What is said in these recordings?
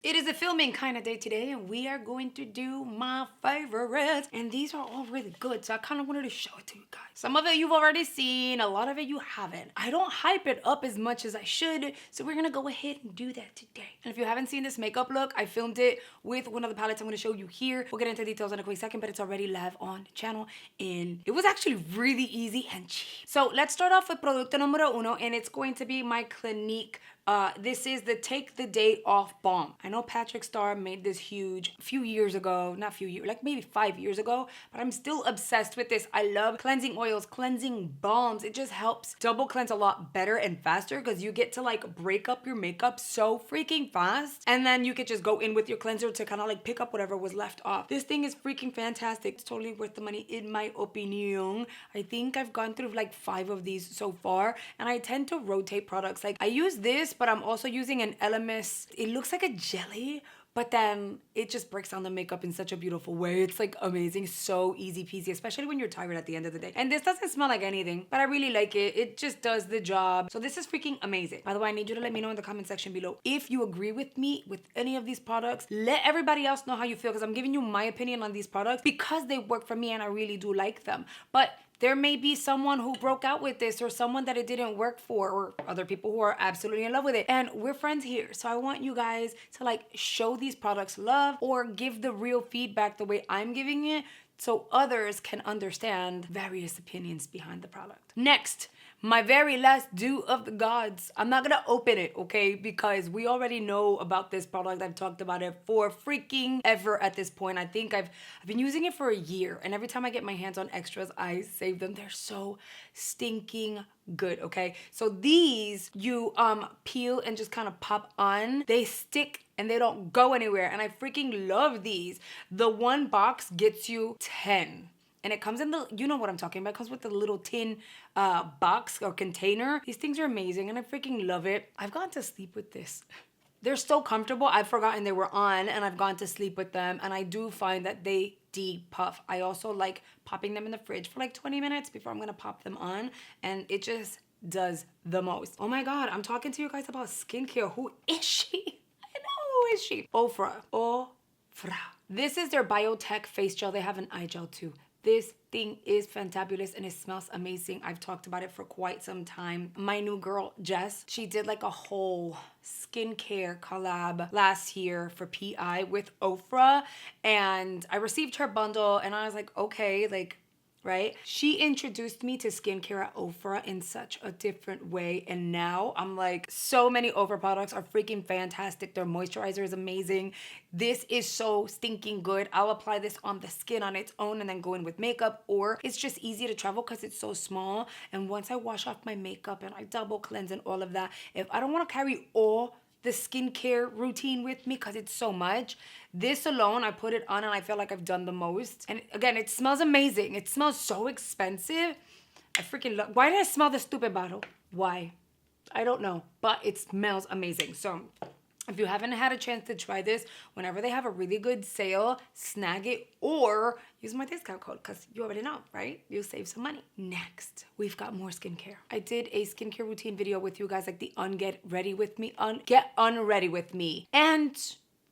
It is a filming kind of day today, and we are going to do my favorites. And these are all really good, so I kind of wanted to show it to you guys. Some of it you've already seen, a lot of it you haven't. I don't hype it up as much as I should, so we're gonna go ahead and do that today. And if you haven't seen this makeup look, I filmed it with one of the palettes I'm gonna show you here. We'll get into details in a quick second, but it's already live on the channel, and it was actually really easy and cheap. So let's start off with producto numero uno, and it's going to be my Clinique. This is the Take the Day Off Balm. I know Patrick Starr made this huge a few years ago, not a few years, like maybe 5 years ago, but I'm still obsessed with this. I love cleansing oils, cleansing balms. It just helps double cleanse a lot better and faster because you get to like break up your makeup so freaking fast. And then you could just go in with your cleanser to kind of like pick up whatever was left off. This thing is freaking fantastic. It's totally worth the money in my opinion. I think I've gone through like 5 of these so far, and I tend to rotate products. Like I use this, but I'm also using an LMS. It looks like a jelly, but then it just breaks down the makeup in such a beautiful way. It's like amazing, so easy peasy, especially when you're tired at the end of the day. And this doesn't smell like anything, but I really like it. It just does the job. So this is freaking amazing. By the way, I need you to let me know in the comment section below if you agree with me with any of these products. Let everybody else know how you feel, because I'm giving you my opinion on these products because they work for me and I really do like them. But there may be someone who broke out with this, or someone that it didn't work for, or other people who are absolutely in love with it. And we're friends here. So I want you guys to like show these products love, or give the real feedback the way I'm giving it, so others can understand various opinions behind the product. Next, my very last due of the gods. I'm not gonna open it, okay? Because we already know about this product. I've talked about it for freaking ever at this point. I think I've been using it for a year, and every time I get my hands on extras, I save them. They're so stinking good, okay? So these you peel and just kind of pop on. They stick and they don't go anywhere, and I freaking love these. The one box gets you 10. And it comes in the, you know what I'm talking about. It comes with the little tin box or container. These things are amazing and I freaking love it. I've gone to sleep with this. They're so comfortable. I've forgotten they were on, and I've gone to sleep with them. And I do find that they depuff. I also like popping them in the fridge for like 20 minutes before I'm gonna pop them on. And it just does the most. Oh my God, I'm talking to you guys about skincare. Who is she? I know, who is she? Ofra. Ofra. This is their biotech face gel. They have an eye gel too. This thing is fantabulous and it smells amazing. I've talked about it for quite some time. My new girl, Jess, she did like a whole skincare collab last year for PI with Ofra, and I received her bundle and I was like, okay, like, right? She introduced me to skincare at Ofra in such a different way, and now I'm like, so many Ofra products are freaking fantastic. Their moisturizer is amazing. This is so stinking good. I'll apply this on the skin on its own and then go in with makeup, or it's just easy to travel because it's so small. And once I wash off my makeup and I double cleanse and all of that, if I don't want to carry all the skincare routine with me because it's so much, this alone, I put it on and I feel like I've done the most. And again, it smells amazing. It smells so expensive. I freaking love. Why did I smell the stupid bottle? Why? I don't know, but it smells amazing. So if you haven't had a chance to try this, whenever they have a really good sale, snag it or use my discount code, because you already know, right? You'll save some money. Next, we've got more skincare. I did a skincare routine video with you guys, like the Get Ready With Me, Get Unready With Me. And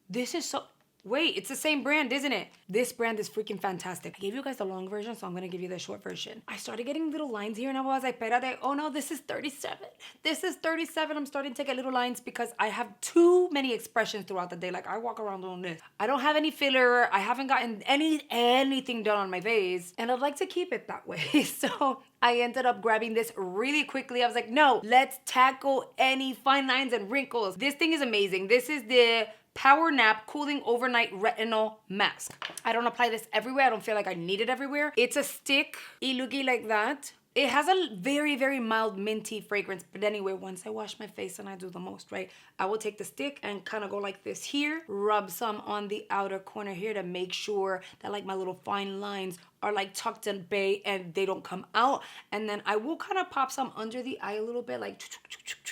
this is so... Wait, it's the same brand, isn't it? This brand is freaking fantastic. I gave you guys the long version, so I'm gonna give you the short version. I started getting little lines here and I was like, espérate, oh no, this is 37. This is 37. I'm starting to get little lines because I have too many expressions throughout the day. Like I walk around doing this. I don't have any filler. I haven't gotten anything done on my face, and I'd like to keep it that way. So I ended up grabbing this really quickly. I was like, no, let's tackle any fine lines and wrinkles. This thing is amazing. This is the Power Nap Cooling Overnight Retinol Mask. I don't apply this everywhere. I don't feel like I need it everywhere. It's a stick, looky like that. It has a very, very mild minty fragrance. But anyway, once I wash my face and I do the most, right, I will take the stick and kind of go like this here, rub some on the outer corner here to make sure that like my little fine lines are like tucked in bay and they don't come out. And then I will kind of pop some under the eye a little bit, like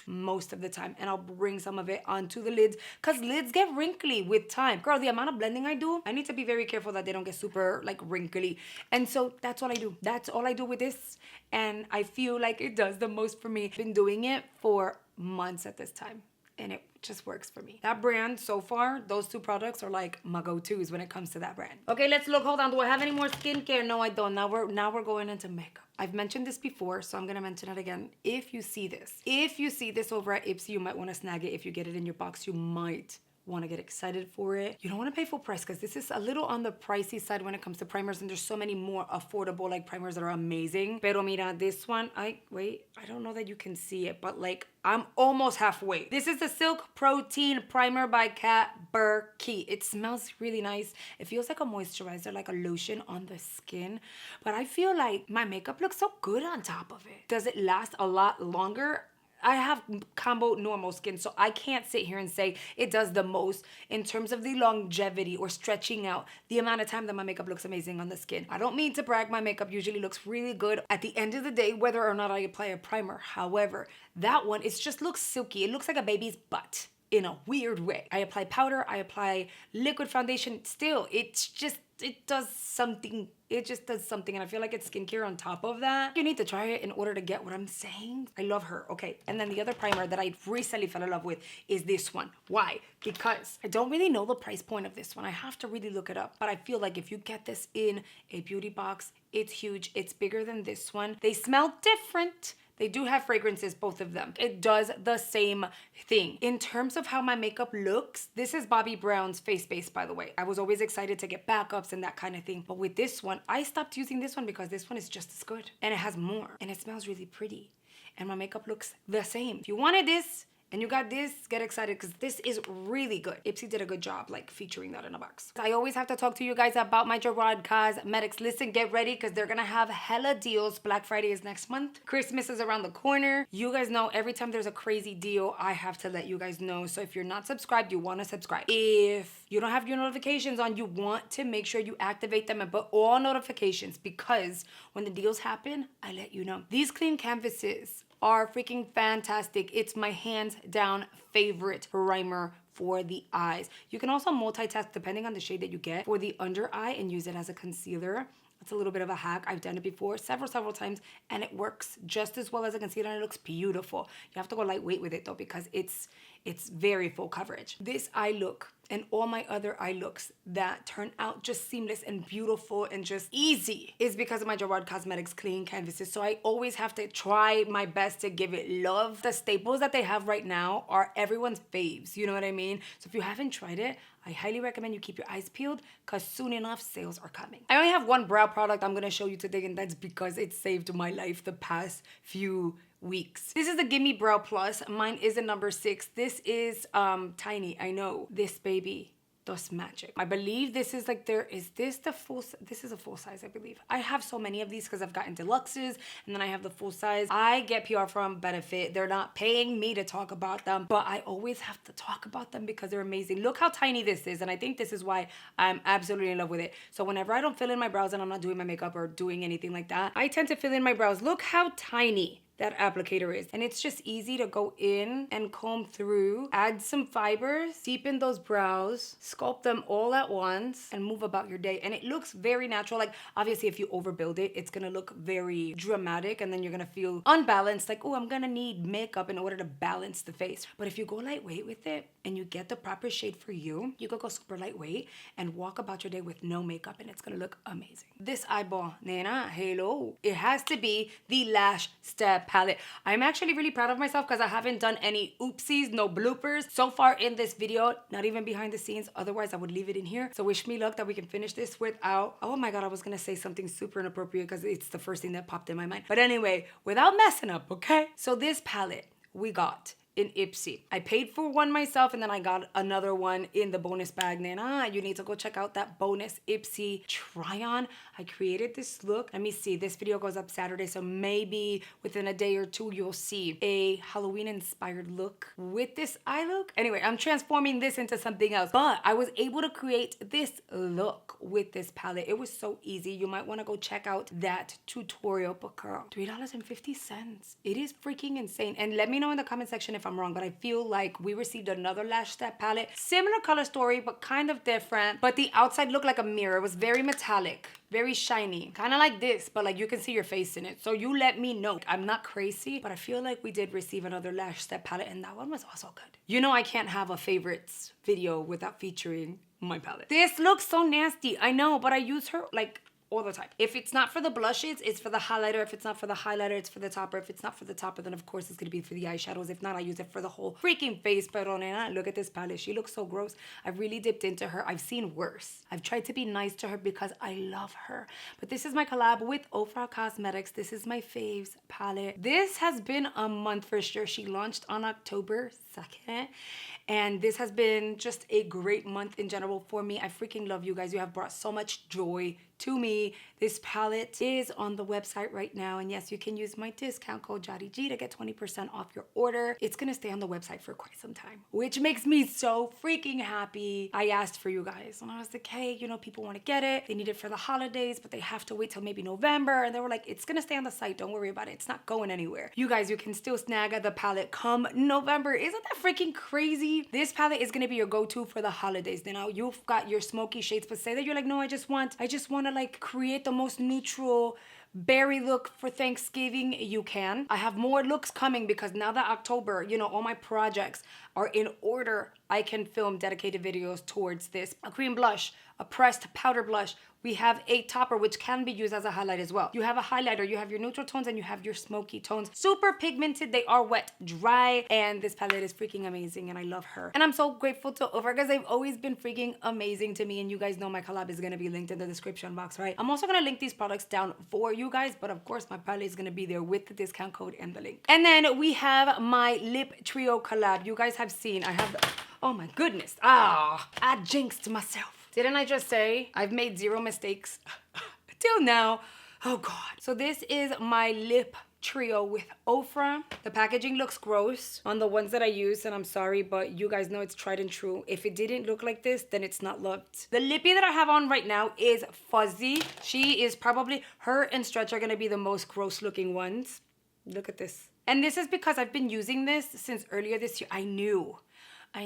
most of the time. And I'll bring some of it onto the lids, because lids get wrinkly with time. Girl, the amount of blending I do, I need to be very careful that they don't get super like wrinkly. And so that's all I do. That's all I do with this. And I feel like it does the most for me. I've been doing it for months at this time. and it just works for me. That brand so far, those two products are like my go-tos when it comes to that brand. Okay, let's look. Hold on. Do I have any more skincare? No, I don't. Now we're going into makeup. I've mentioned this before, so I'm gonna mention it again. If you see this over at Ipsy, you might want to snag it. If you get it in your box, you might want to get excited for it. You don't want to pay full price because this is a little on the pricey side when it comes to primers, and there's so many more affordable like primers that are amazing. Pero mira, this one, I don't know that you can see it, but like I'm almost halfway. This is the Silk Protein Primer by Kat Burke. It smells really nice. It feels like a moisturizer, like a lotion on the skin, but I feel like my makeup looks so good on top of it. Does it last a lot longer? I have combo normal skin, so I can't sit here and say it does the most in terms of the longevity or stretching out the amount of time that my makeup looks amazing on the skin. I don't mean to brag, my makeup usually looks really good at the end of the day, whether or not I apply a primer. However, that one, it just looks silky. It looks like a baby's butt in a weird way. I apply powder, I apply liquid foundation, still, it does something. It just does something, and I feel like it's skincare on top of that. You need to try it in order to get what I'm saying. I love her. Okay, and then the other primer that I recently fell in love with is this one. Why? Because I don't really know the price point of this one. I have to really look it up, but I feel like if you get this in a beauty box, it's huge. It's bigger than this one. They smell different. They do have fragrances, both of them. It does the same thing. In terms of how my makeup looks, this is Bobbi Brown's face base, by the way. I was always excited to get backups and that kind of thing. But with this one, I stopped using this one because this one is just as good. And it has more. And it smells really pretty. And my makeup looks the same. If you wanted this, and you got this, get excited because this is really good. Ipsy did a good job like featuring that in a box. I always have to talk to you guys about my Gerard Cosmetics. Listen, get ready because they're gonna have hella deals. Black Friday is next month. Christmas is around the corner. You guys know every time there's a crazy deal, I have to let you guys know. So if you're not subscribed, you wanna subscribe. If you don't have your notifications on, you want to make sure you activate them and put all notifications because when the deals happen, I let you know. These clean canvases are freaking fantastic. It's my hands down favorite primer for the eyes. You can also multitask depending on the shade that you get for the under eye and use it as a concealer. It's a little bit of a hack. I've done it before several times and it works just as well as a concealer and it looks beautiful. You have to go lightweight with it though because it's very full coverage. This eye look and all my other eye looks that turn out just seamless and beautiful and just easy is because of my Gerard Cosmetics clean canvases. So I always have to try my best to give it love. The staples that they have right now are everyone's faves, you know what I mean? So if you haven't tried it, I highly recommend you keep your eyes peeled because soon enough, sales are coming. I only have one brow product I'm gonna show you today and that's because it saved my life the past few weeks. This is the Gimme Brow Plus. Mine is a number 6. This is tiny, I know. This baby does magic. I believe this is like this is a full size, I believe. I have so many of these because I've gotten deluxes and then I have the full size. I get PR from Benefit. They're not paying me to talk about them, but I always have to talk about them because they're amazing. Look how tiny this is, and I think this is why I'm absolutely in love with it. So whenever I don't fill in my brows and I'm not doing my makeup or doing anything like that, I tend to fill in my brows. Look how tiny that applicator is. And it's just easy to go in and comb through, add some fibers, deepen those brows, sculpt them all at once, and move about your day. And it looks very natural. Like, obviously, if you overbuild it, it's gonna look very dramatic, and then you're gonna feel unbalanced, like, oh, I'm gonna need makeup in order to balance the face. But if you go lightweight with it, and you get the proper shade for you, you could go super lightweight and walk about your day with no makeup, and it's gonna look amazing. This eyeball, nena, hello. It has to be the Lash Step palette. I'm actually really proud of myself because I haven't done any oopsies, no bloopers so far in this video, not even behind the scenes. Otherwise, I would leave it in here. So wish me luck that we can finish this without, oh my God, I was gonna say something super inappropriate because it's the first thing that popped in my mind. But anyway, without messing up, okay? So this palette we got in Ipsy. I paid for one myself and then I got another one in the bonus bag. Nena, you need to go check out that bonus Ipsy try on. I created this look. Let me see, this video goes up Saturday, so maybe within a day or two you'll see a Halloween inspired look with this eye look. Anyway, I'm transforming this into something else, but I was able to create this look with this palette. It was so easy. You might want to go check out that tutorial, but girl, $3.50. It is freaking insane. And let me know in the comment section if I'm wrong, but I feel like we received another Lash Step palette. Similar color story, but kind of different. But the outside looked like a mirror. It was very metallic. very shiny. Kind of like this, but like you can see your face in it. So you let me know. I'm not crazy, but I feel like we did receive another lash step palette and that one was also good. You know I can't have a favorites video without featuring my palette. This looks so nasty, I know, but I use her like all the time. If it's not for the blushes, it's for the highlighter. If it's not for the highlighter, it's for the topper. If it's not for the topper, then of course it's gonna be for the eyeshadows. If not, I use it for the whole freaking face. Pero nena, look at this palette. She looks so gross. I've really dipped into her. I've seen worse. I've tried to be nice to her because I love her. But this is my collab with Ofra Cosmetics. This is my Faves palette. This has been a month for sure. She launched on October 2nd. And this has been just a great month in general for me. I freaking love you guys. You have brought so much joy to me. This palette is on the website right now. And yes, you can use my discount code JADIG to get 20% off your order. It's gonna stay on the website for quite some time, which makes me so freaking happy. I asked for you guys and I was like, hey, you know, people wanna get it. They need it for the holidays, but they have to wait till maybe November. And they were like, it's gonna stay on the site. Don't worry about it. It's not going anywhere. You guys, you can still snag the palette come November. Isn't that freaking crazy? This palette is gonna be your go-to for the holidays. Now you've got your smoky shades, but say that you're like, no, I just want to like create the most neutral berry look for Thanksgiving. You can. I have more looks coming because now that October, you know, all my projects are in order. I can film dedicated videos towards this. A cream blush, a pressed powder blush. We have a topper, which can be used as a highlight as well. You have a highlighter, you have your neutral tones, and you have your smoky tones. Super pigmented, they are wet, dry, and this palette is freaking amazing, and I love her. And I'm so grateful to Ofra because they've always been freaking amazing to me, and you guys know my collab is gonna be linked in the description box, right? I'm also gonna link these products down for you guys, but of course my palette is gonna be there with the discount code and the link. And then we have my lip trio collab. You guys have seen, I have the, oh my goodness, I jinxed myself. Didn't I just say I've made 0 mistakes till now? Oh God. So this is my lip trio with Ofra. The packaging looks gross on the ones that I use, and I'm sorry, but you guys know it's tried and true. If it didn't look like this, then it's not loved. The lippy that I have on right now is Fuzzy. She is probably, her and Stretch are gonna be the most gross looking ones. Look at this. And this is because I've been using this since earlier this year. I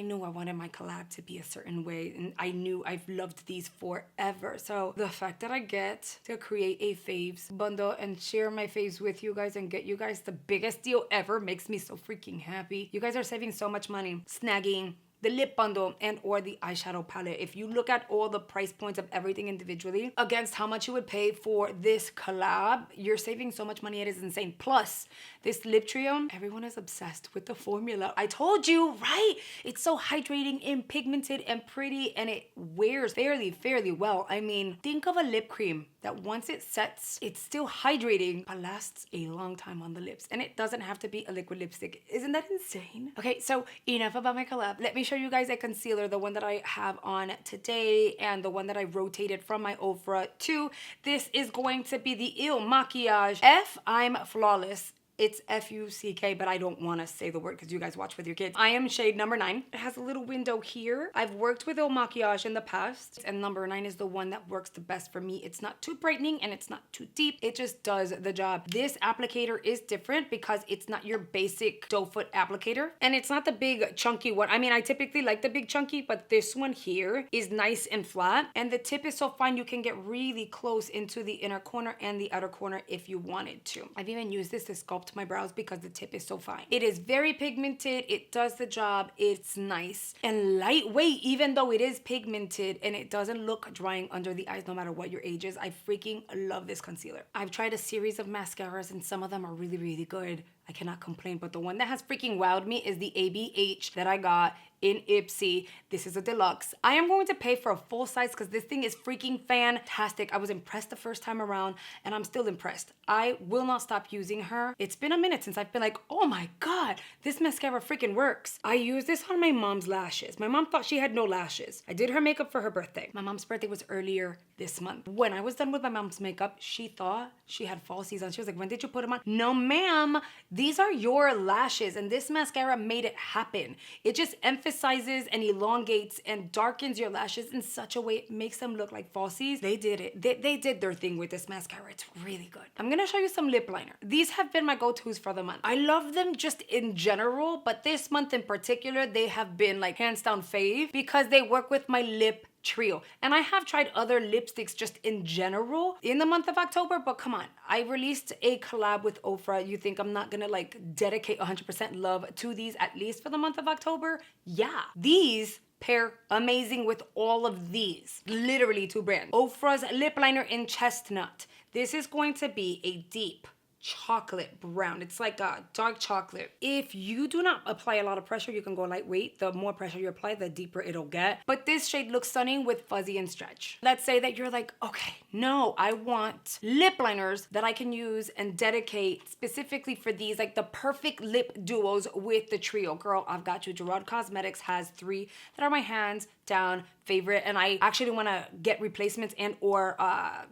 knew I wanted my collab to be a certain way, and I knew I've loved these forever. So the fact that I get to create a Faves bundle and share my faves with you guys and get you guys the biggest deal ever makes me so freaking happy. You guys are saving so much money snagging the lip bundle and or the eyeshadow palette. If you look at all the price points of everything individually against how much you would pay for this collab, you're saving so much money, it is insane. Plus, this lip trio, everyone is obsessed with the formula. I told you, right? It's so hydrating and pigmented and pretty, and it wears fairly well. I mean, think of a lip cream that once it sets, it's still hydrating, but lasts a long time on the lips. And it doesn't have to be a liquid lipstick. Isn't that insane? Okay, so enough about my collab. Let me show you guys a concealer, the one that I have on today and the one that I rotated from my Ofra to. This is going to be the Il Maquillage F I'm Flawless. It's F-U-C-K, but I don't want to say the word because you guys watch with your kids. I am shade number 9. It has a little window here. I've worked with Il Maquillage in the past, and number 9 is the one that works the best for me. It's not too brightening and it's not too deep. It just does the job. This applicator is different because it's not your basic doe foot applicator, and it's not the big chunky one. I mean, I typically like the big chunky, but this one here is nice and flat, and the tip is so fine you can get really close into the inner corner and the outer corner if you wanted to. I've even used this to sculpt my brows because the tip is so fine. It is very pigmented, it does the job, it's nice and lightweight even though it is pigmented, and it doesn't look drying under the eyes no matter what your age is. I freaking love this concealer. I've tried a series of mascaras and some of them are really good. I cannot complain, but the one that has freaking wowed me is the ABH that I got in Ipsy. This is a deluxe. I am going to pay for a full size because this thing is freaking fantastic. I was impressed the first time around and I'm still impressed. I will not stop using her. It's been a minute since I've been like, oh my God, this mascara freaking works. I use this on my mom's lashes. My mom thought she had no lashes. I did her makeup for her birthday. My mom's birthday was earlier this month. When I was done with my mom's makeup, she thought she had falsies on. She was like, when did you put them on? No, ma'am. These are your lashes, and this mascara made it happen. It just emphasizes and elongates and darkens your lashes in such a way it makes them look like falsies. They did it. They did their thing with this mascara. It's really good. I'm gonna show you some lip liner. These have been my go-tos for the month. I love them just in general, but this month in particular, they have been like hands down fave because they work with my lip trio. And I have tried other lipsticks just in general in the month of October, but come on, I released a collab with Ofra. You think I'm not gonna like dedicate 100% love to these at least for the month of October? Yeah, these pair amazing with all of these. Literally 2 brands. Ofra's lip liner in chestnut. This is going to be a deep chocolate brown. It's like a dark chocolate. If you do not apply a lot of pressure, you can go lightweight. The more pressure you apply, the deeper it'll get. But this shade looks stunning with fuzzy and stretch. Let's say that you're like, okay, no, I want lip liners that I can use and dedicate specifically for these, like the perfect lip duos with the trio. Girl, I've got you. Gerard Cosmetics has 3 that are my hands down favorite, and I actually want to get replacements and or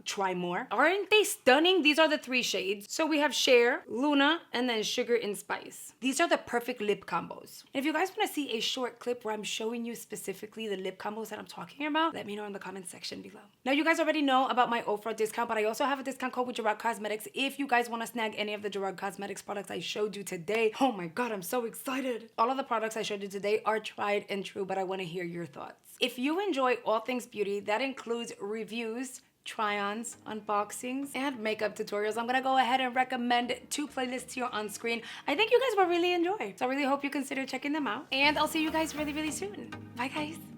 try more. Aren't they stunning? These are the 3 shades. So we have Share, Luna, and then Sugar and Spice. These are the perfect lip combos. And if you guys want to see a short clip where I'm showing you specifically the lip combos that I'm talking about, let me know in the comment section below. Now you guys already know about my Ofra discount, but I also have a discount code with Gerard Cosmetics if you guys want to snag any of the Gerard Cosmetics products I showed you today. Oh my god, I'm so excited. All of the products I showed you today are tried and true, but I want to hear your thoughts. If you enjoy all things beauty, that includes reviews, try-ons, unboxings, and makeup tutorials, I'm gonna go ahead and recommend 2 playlists here on screen. I think you guys will really enjoy. So I really hope you consider checking them out. And I'll see you guys really, really soon. Bye guys.